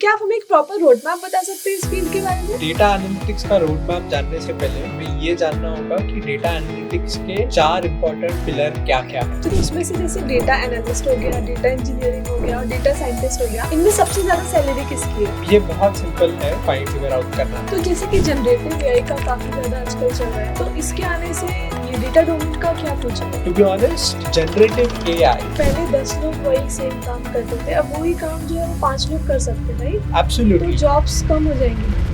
क्या आप हमें एक प्रॉपर रोड मैप बता सकते हैं इस फील्ड के बारे में? डेटा एनालिटिक्स का रोड मैप जानने से पहले हमें ये जानना होगा कि डेटा एनालिटिक्स के 4 इंपॉर्टेंट पिलर क्या क्या है। तो उसमें से जैसे डेटा एनालिस्ट हो गया, डेटा इंजीनियरिंग हो गया और डेटा साइंटिस्ट हो गया, इनमें सबसे ज्यादा सैलरी किसकी है? ये बहुत सिंपल है फाइंड फिगर आउट करना। तो जैसे कि जनरेटिव एआई का काफी ज्यादा आजकल चल रहा है, तो इसके आने से ये डेटा डोमेन का क्या फ्यूचर है? To be honest, generative AI पहले 10 लोग वही सेम काम करते थे, अब वही काम जो है वो 5 लोग कर सकते हैं, राइट? तो एब्सोल्युटली जॉब्स कम हो जाएंगी।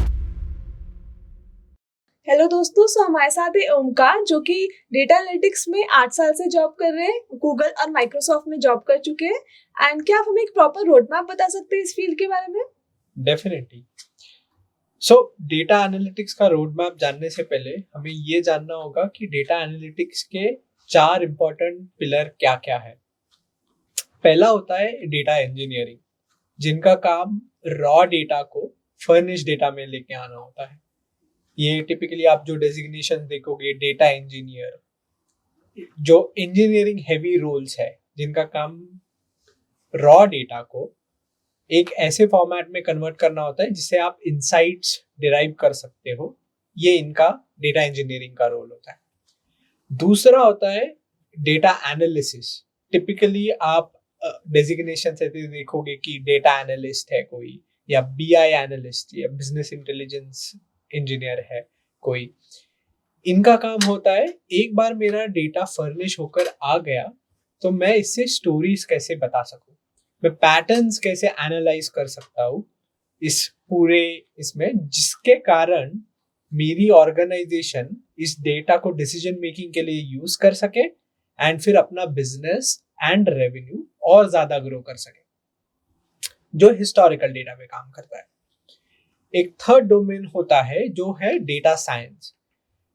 हेलो दोस्तों, सो हमारे साथ है ओमकार जो कि डेटा एनालिटिक्स में 8 साल से जॉब कर रहे हैं, गूगल और माइक्रोसॉफ्ट में जॉब कर चुके हैं। एंड क्या आप हमें एक प्रॉपर रोड मैप बता सकते हैं इस फील्ड के बारे में? डेफिनेटली। सो डेटा एनालिटिक्स का रोड मैप जानने से पहले हमें ये जानना होगा कि डेटा एनालिटिक्स के 4 इंपॉर्टेंट पिलर क्या क्या है। पहला होता है डेटा इंजीनियरिंग, जिनका काम रॉ डेटा को फर्निश डेटा में लेके आना होता है। ये टिपिकली आप जो डेजिग्नेशन देखोगे, डेटा इंजीनियर, जो इंजीनियरिंग हैवी रोल्स है, जिनका काम रॉ डेटा को एक ऐसे फॉर्मेट में कन्वर्ट करना होता है जिससे आप इंसाइट्स डिराइव कर सकते हो। ये इनका डेटा इंजीनियरिंग का रोल होता है। दूसरा होता है डेटा एनालिसिस। टिपिकली आप डेजिग्नेशन से देखोगे कि डेटा एनालिस्ट है कोई, या बीआई एनालिस्ट, या बिजनेस इंटेलिजेंस इंजीनियर है कोई। इनका काम होता है एक बार मेरा डेटा फर्निश होकर आ गया तो मैं इससे स्टोरीज कैसे बता सकूं, मैं पैटर्न्स कैसे एनालाइज कर सकता हूँ इस पूरे इसमें, जिसके कारण मेरी ऑर्गेनाइजेशन इस डेटा को डिसीजन मेकिंग के लिए यूज कर सके एंड फिर अपना बिजनेस एंड रेवेन्यू और ज्यादा ग्रो कर सके, जो हिस्टोरिकल डेटा पे काम करता है। एक थर्ड डोमेन होता है जो है डेटा साइंस।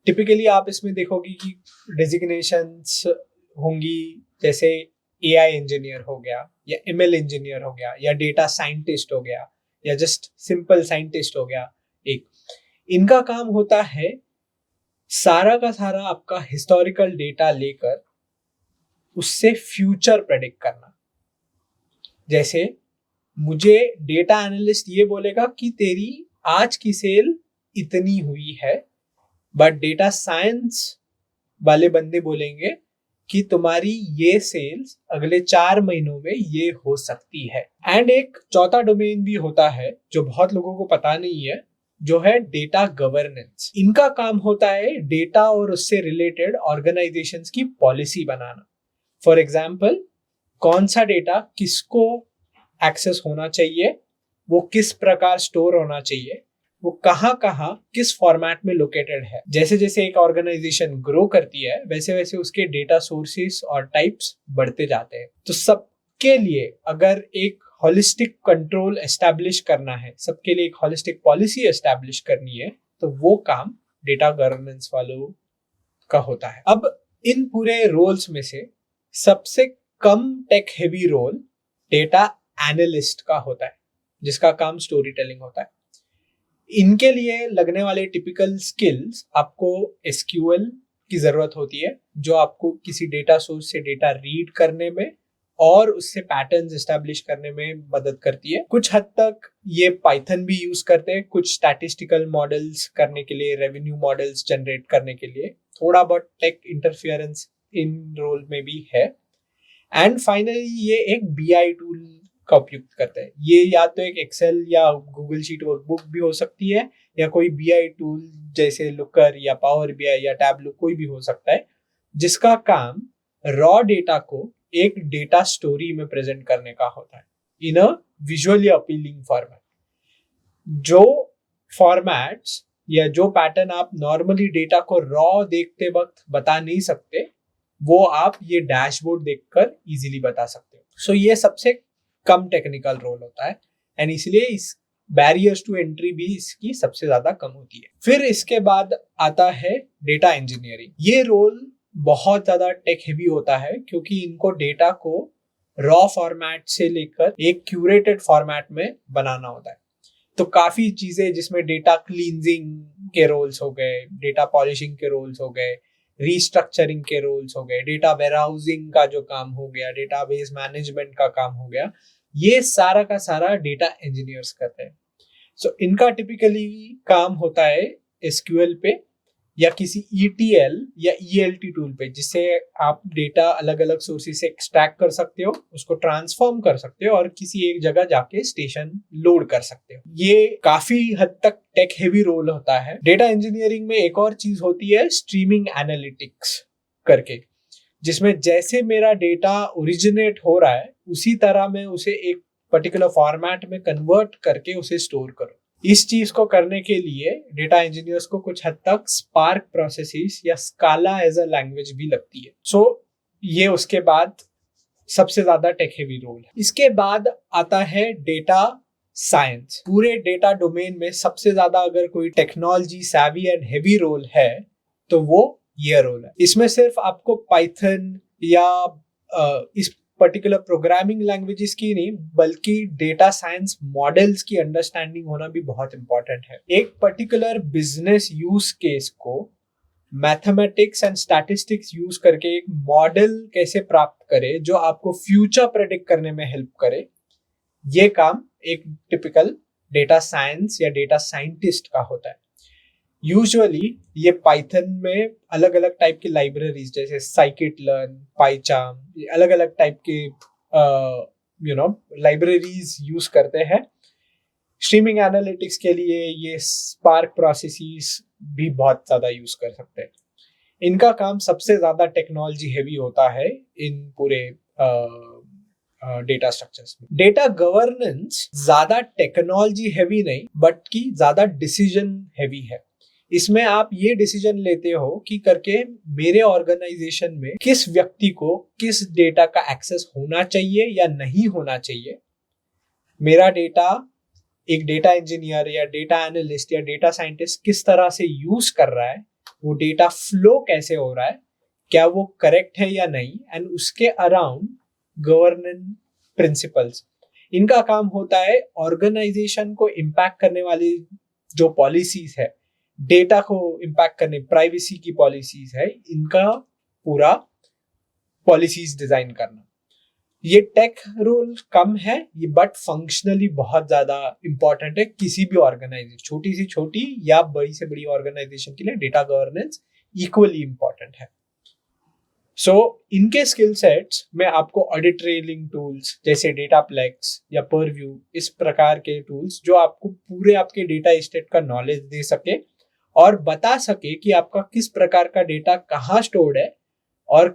टिपिकली आप इसमें देखोगे कि डेजिग्नेशंस होंगी, जैसे एआई इंजीनियर हो गया, या एमएल इंजीनियर हो गया, या डेटा साइंटिस्ट हो गया, या जस्ट सिंपल साइंटिस्ट हो गया। एक इनका काम होता है सारा का सारा आपका हिस्टोरिकल डेटा लेकर उससे फ्यूचर प्रेडिक्ट करना। जैसे मुझे डेटा एनालिस्ट ये बोलेगा कि तेरी आज की सेल इतनी हुई है, बट डेटा साइंस वाले बंदे बोलेंगे कि तुम्हारी ये सेल्स अगले 4 महीनों में ये हो सकती है। एंड एक चौथा डोमेन भी होता है जो बहुत लोगों को पता नहीं है, जो है डेटा गवर्नेंस। इनका काम होता है डेटा और उससे रिलेटेड ऑर्गेनाइजेशंस की पॉलिसी बनाना। फॉर एग्जाम्पल, कौन सा डेटा किसको एक्सेस होना चाहिए, वो किस प्रकार स्टोर होना चाहिए, वो कहाँ कहाँ किस फॉर्मेट में लोकेटेड है। जैसे जैसे एक ऑर्गेनाइजेशन ग्रो करती है वैसे वैसे उसके डेटा सोर्सेस और टाइप्स बढ़ते जाते हैं। तो सबके लिए अगर एक होलिस्टिक कंट्रोल एस्टैब्लिश करना है, सबके लिए एक होलिस्टिक पॉलिसी एस्टैब्लिश करनी है, तो वो काम डेटा गवर्नेंस वालों का होता है। अब इन पूरे रोल्स में से सबसे कम tech heavy role data analyst का होता है, जिसका काम स्टोरी टेलिंग होता है। इनके लिए लगने वाले टिपिकल स्किल्स, आपको एसक्यूएल की जरूरत होती है, जो आपको किसी डेटा सोर्स से डेटा रीड करने में और उससे पैटर्न्स एस्टैब्लिश करने में मदद करती है। कुछ हद तक ये पाइथन भी यूज करते हैं, कुछ स्टैटिस्टिकल मॉडल्स करने के लिए, रेवेन्यू मॉडल्स जनरेट करने के लिए। थोड़ा बहुत टेक इंटरफियरेंस इन रोल में भी है। एंड फाइनली ये एक बीआई टूल का उपयोग करते हैं। ये या तो एक एक्सेल या गूगल शीट वर्कबुक भी हो सकती है, या कोई बीआई टूल जैसे लुकर या पावर बीआई या टैबलो कोई भी हो सकता है, जिसका काम रॉ डेटा को एक डेटा स्टोरी में प्रेजेंट करने का होता है इन अ विजुअली अपीलिंग फॉर्मेट। जो फॉर्मेट्स या जो पैटर्न आप नॉर्मली डेटा को रॉ देखते वक्त बता नहीं सकते, वो आप ये डैशबोर्ड देखकर इजीली बता सकते हो। सो ये सबसे कम टेक्निकल रोल होता है, एंड इसलिए इस बैरियर्स टू एंट्री भी इसकी सबसे ज्यादा कम होती है। फिर इसके बाद आता है डेटा इंजीनियरिंग। ये रोल बहुत ज्यादा टेक हेवी होता है, क्योंकि इनको डेटा को रॉ फॉर्मेट से लेकर एक क्यूरेटेड फॉर्मेट में बनाना होता है। तो काफी चीजें जिसमें डेटा क्लींजिंग के रोल्स हो गए, डेटा पॉलिशिंग के रोल्स हो गए, रीस्ट्रक्चरिंग के रोल्स हो गए, डेटा वेयरहाउसिंग का जो काम हो गया, डेटाबेस मैनेजमेंट का काम हो गया, ये सारा का सारा डेटा इंजीनियर्स करते हैं. सो इनका टिपिकली काम होता है एसक्यूएल पे या किसी ETL या ELT टूल पे, जिससे आप डेटा अलग अलग सोर्सेज से एक्सट्रैक्ट कर सकते हो, उसको ट्रांसफॉर्म कर सकते हो और किसी एक जगह जाके स्टेशन लोड कर सकते हो. ये काफी हद तक टेक हेवी रोल होता है. डेटा इंजीनियरिंग में एक और चीज होती है स्ट्रीमिंग एनालिटिक्स करके, जिसमें जैसे मेरा डेटा ओरिजिनेट हो रहा है उसी तरह मैं उसे एक पर्टिकुलर फॉर्मेट में कन्वर्ट करके उसे स्टोर करूं. इस चीज को करने के लिए डेटा इंजीनियर्स को कुछ हद तक स्पार्क प्रोसेसेस या स्काला एज अ लैंग्वेज भी लगती है. सो ये उसके बाद सबसे ज्यादा टेक हेवी रोल है. इसके बाद आता है डेटा साइंस. पूरे डेटा डोमेन में सबसे ज्यादा अगर कोई technology savvy and heavy role है तो वो ये रोल है. इसमें सिर्फ आपको पाइथन या इस पर्टिकुलर प्रोग्रामिंग लैंग्वेजेस की नहीं, बल्कि डेटा साइंस मॉडल्स की अंडरस्टैंडिंग होना भी बहुत इंपॉर्टेंट है. एक पर्टिकुलर बिजनेस यूज केस को मैथमेटिक्स एंड स्टैटिस्टिक्स यूज करके एक मॉडल कैसे प्राप्त करे जो आपको फ्यूचर प्रेडिक्ट करने में हेल्प करे, ये काम एक टिपिकल डेटा साइंस या डेटा साइंटिस्ट का होता है. यूजुअली ये पाइथन में अलग अलग टाइप की लाइब्रेरीज जैसे scikit-learn, PyCharm, अलग अलग टाइप के लाइब्रेरीज यूज करते हैं. स्ट्रीमिंग एनालिटिक्स के लिए ये स्पार्क प्रोसेसेस भी बहुत ज्यादा यूज कर सकते हैं. इनका काम सबसे ज्यादा टेक्नोलॉजी हेवी होता है इन पूरे डेटा स्ट्रक्चर्स में. डेटा गवर्नेंस ज्यादा टेक्नोलॉजी हेवी नहीं बट की ज्यादा डिसीजन हेवी है. इसमें आप ये डिसीजन लेते हो कि करके मेरे ऑर्गेनाइजेशन में किस व्यक्ति को किस डेटा का एक्सेस होना चाहिए या नहीं होना चाहिए. मेरा डेटा एक डेटा इंजीनियर या डेटा एनालिस्ट या डेटा साइंटिस्ट किस तरह से यूज कर रहा है, वो डेटा फ्लो कैसे हो रहा है, क्या वो करेक्ट है या नहीं, एंड उसके अराउंड गवर्नेंस प्रिंसिपल्स. इनका काम होता है ऑर्गेनाइजेशन को इम्पैक्ट करने वाली जो पॉलिसीज है, डेटा को इम्पैक्ट करने प्राइवेसी की पॉलिसीज है, इनका पूरा पॉलिसीज डिजाइन करना. ये टेक रोल कम है ये, बट फंक्शनली बहुत ज्यादा इंपॉर्टेंट है. किसी भी ऑर्गेनाइजेशन, छोटी से छोटी या बड़ी से बड़ी ऑर्गेनाइजेशन के लिए डेटा गवर्नेंस इक्वली इंपॉर्टेंट है. सो इनके स्किल सेट्स में आपको ऑडिट ट्रेलिंग टूल्स जैसे डेटाप्लेक्स या परव्यू, इस प्रकार के टूल्स जो आपको पूरे आपके डेटा एस्टेट का नॉलेज दे सके और बता सके कि आपका किस प्रकार का डेटा कहाँ स्टोर्ड है और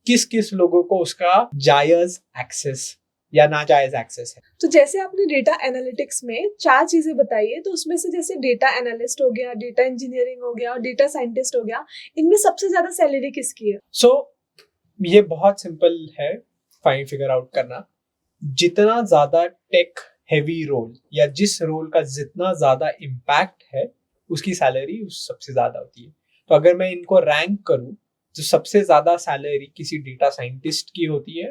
किस किस लोगों को उसका जायज एक्सेस या नाजायज एक्सेस है. तो जैसे आपने डेटा एनालिटिक्स में 4 चीजें बताई है, तो उसमें से जैसे डेटा एनालिस्ट हो गया, डेटा इंजीनियरिंग हो गया और डेटा साइंटिस्ट हो गया, इनमें सबसे ज्यादा सैलरी किसकी है? ये बहुत सिंपल है फाइंड फिगर आउट करना. जितना ज्यादा टेक हेवी रोल या जिस रोल का जितना ज्यादा इम्पैक्ट है उसकी सैलरी सबसे ज्यादा होती है. तो अगर मैं इनको रैंक करूं तो सबसे ज्यादा सैलरी किसी डेटा साइंटिस्ट की होती है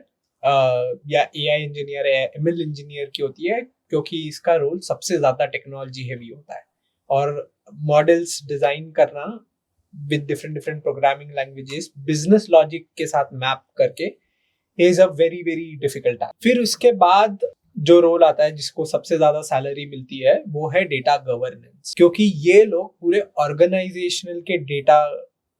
या AI इंजीनियर या ML इंजीनियर की होती है, क्योंकि इसका रोल सबसे ज्यादा टेक्नोलॉजी हेवी होता है और मॉडल्स डिजाइन करना with different programming languages business logic के साथ मैप करके is a very very difficult task. फिर उसके बाद जो रोल आता है जिसको सबसे ज्यादा सैलरी मिलती है वो है डेटा गवर्नेंस, क्योंकि ये लोग पूरे ऑर्गेनाइजेशनल के डेटा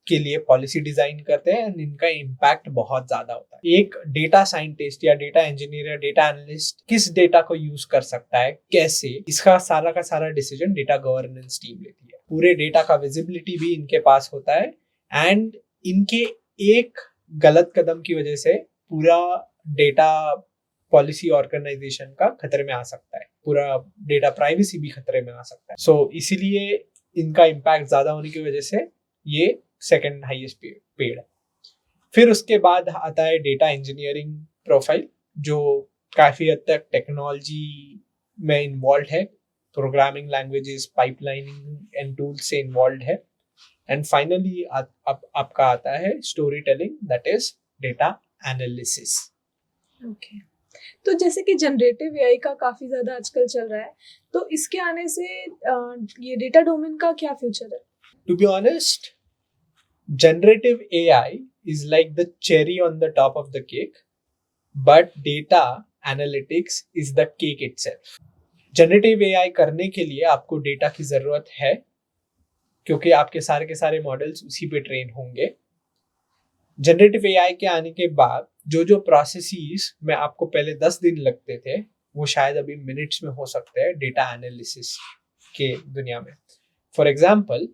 के लिए पॉलिसी डिजाइन करते हैं एंड इनका इम्पैक्ट बहुत ज्यादा होता है. एक डेटा साइंटिस्ट या डेटा इंजीनियर या डेटा एनालिस्ट किस डेटा को यूज कर सकता है, कैसे, इसका सारा का सारा डिसीजन डेटा गवर्नेंस टीम लेती है. पूरे डेटा का विजिबिलिटी भी इनके पास होता है एंड इनके एक गलत कदम की वजह से पूरा डेटा पॉलिसी ऑर्गेनाइजेशन का खतरे में आ सकता है, पूरा डेटा प्राइवेसी भी खतरे में आ सकता है. सो इसीलिए इनका इम्पैक्ट ज्यादा होने की वजह से ये सेकंड हाईएस्ट पेड है. फिर उसके बाद आता है डेटा इंजीनियरिंग प्रोफाइल, जो काफी हद तक टेक्नोलॉजी में इन्वॉल्व है, programming languages, pipelining and tools से इन्वॉल्व है. एंड फाइनली आपका आता है story telling, that is data analysis. Okay, तो जैसे कि जनरेटिव AI का काफी ज्यादा आजकल चल रहा है, तो इसके आने से ये डेटा डोमेन का क्या फ्यूचर है? To be honest, generative AI is like the cherry on the top of the cake, but data analytics is the cake itself. Generative AI करने के लिए आपको डेटा की जरूरत है, क्योंकि आपके सारे के सारे मॉडल्स उसी पे ट्रेन होंगे। जनरेटिव एआई के आने के बाद जो प्रोसेसेस में आपको पहले 10 दिन लगते थे, वो शायद अभी मिनट्स में हो सकते हैं डेटा एनालिसिस के दुनिया में। फॉर एग्जाम्पल,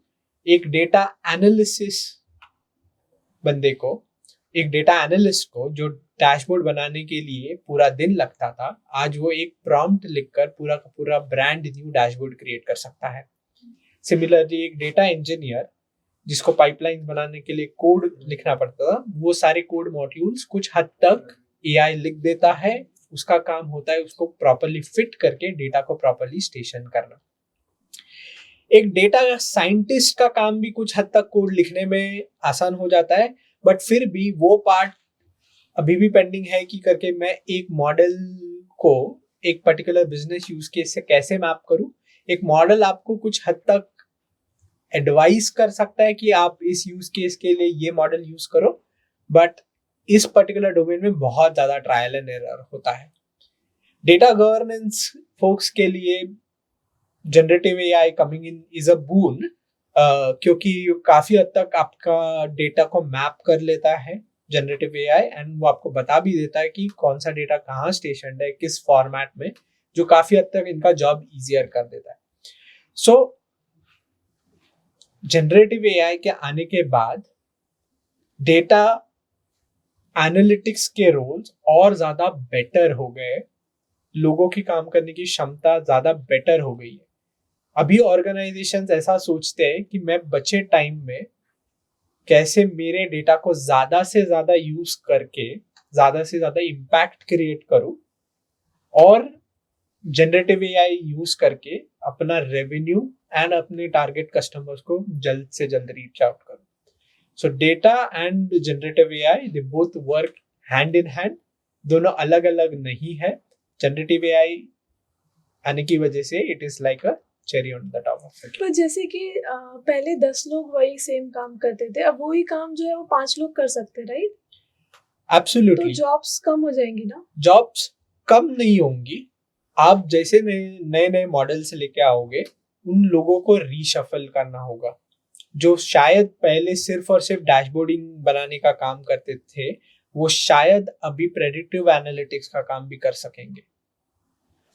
एक डेटा एनालिसिस बंदे को, एक डेटा एनालिस्ट को जो डैशबोर्ड बनाने के लिए पूरा दिन लगता था, आज वो एक प्रॉम्प्ट लिखकर पूरा का पूरा ब्रांड न्यू डैशबोर्ड क्रिएट कर सकता है। सिमिलरली, एक डेटा इंजीनियर जिसको पाइपलाइन बनाने के लिए कोड लिखना पड़ता था, वो सारे कोड मॉड्यूल्स कुछ हद तक एआई लिख देता है। उसका काम होता है उसको प्रॉपरली फिट करके डेटा को प्रॉपरली स्टेशन करना। एक डेटा साइंटिस्ट का काम भी कुछ हद तक कोड लिखने में आसान हो जाता है, बट फिर भी वो पार्ट अभी भी पेंडिंग है कि करके मैं एक मॉडल को एक पर्टिकुलर बिजनेस यूज केस से कैसे मैप करूं। एक मॉडल आपको कुछ हद तक एडवाइस कर सकता है कि आप इस यूज केस के लिए ये मॉडल यूज करो, बट इस पर्टिकुलर डोमेन में बहुत ज्यादा ट्रायल एंड एरर होता है। डेटा गवर्नेंस फोक्स के लिए generative AI coming in is a boon, क्योंकि काफी हद तक आपका डेटा को मैप कर लेता है जनरेटिव एआई, एंड वो आपको बता भी देता है कि कौन सा डेटा कहाँ स्टेशन्ड है, किस फॉर्मेट में, जो काफी हद तक इनका जॉब इजियर कर देता है। सो जनरेटिव एआई के आने के बाद डेटा एनालिटिक्स के रोल्स और ज्यादा बेटर हो गए, लोगों की काम करने की क्षमता ज्यादा बेटर हो गई है। अभी ऑर्गेनाइजेशंस ऐसा सोचते हैं कि मैं बचे टाइम में कैसे मेरे डेटा को ज्यादा से ज्यादा यूज करके ज्यादा से ज्यादा इम्पैक्ट क्रिएट करूं, और जनरेटिव एआई यूज करके अपना रेवेन्यू एंड अपने टारगेट कस्टमर्स को जल्द से जल्द रीच आउट करूं। सो data and generative AI they both work hand in hand, दोनों अलग अलग नहीं है। जनरेटिव एआई आने की वजह से it is like a cherry on the top of it. तो जैसे कि पहले 10 लोग वही सेम काम करते थे, अब वही काम जो है वो 5 लोग कर सकते हैं, राइट? एब्सोल्युटली। तो जॉब्स कम हो जाएंगी ना? जॉब्स कम नहीं होंगी। आप जैसे नए नए मॉडल्स लेके आओगे, उन लोगों को रीशफल करना होगा। जो शायद पहले सिर्फ और सिर्फ डैशबोर्डिंग बनाने का काम करते थे, वो शायद अभी प्रेडिक्टिव एनालिटिक्स का काम भी कर सकेंगे।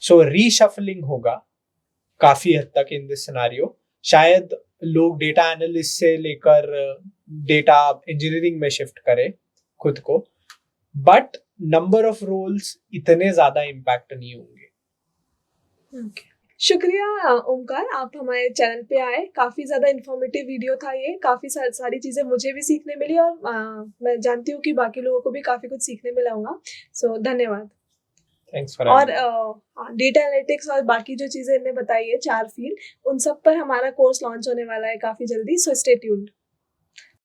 सो रीशफलिंग होगा काफी हद तक इन दिस सिनेरियो। शायद लोग डेटा एनालिस्ट से लेकर डेटा इंजीनियरिंग में शिफ्ट करें खुद को, बट नंबर ऑफ रोल्स इतने ज्यादा इम्पैक्ट नहीं होंगे। शुक्रिया ओमकार, आप हमारे चैनल पे आए। काफ़ी ज़्यादा इन्फॉर्मेटिव वीडियो था ये, काफ़ी सारी चीज़ें मुझे भी सीखने मिली, और मैं जानती हूँ कि बाकी लोगों को भी काफ़ी कुछ सीखने मिला होगा। सो धन्यवाद। थैंक्स फॉर और डेटा एनालिटिक्स और बाकी जो चीज़ें इन्हें बताई है 4 फील्ड, उन सब पर हमारा कोर्स लॉन्च होने वाला है काफ़ी जल्दी, सो स्टे ट्यून्ड।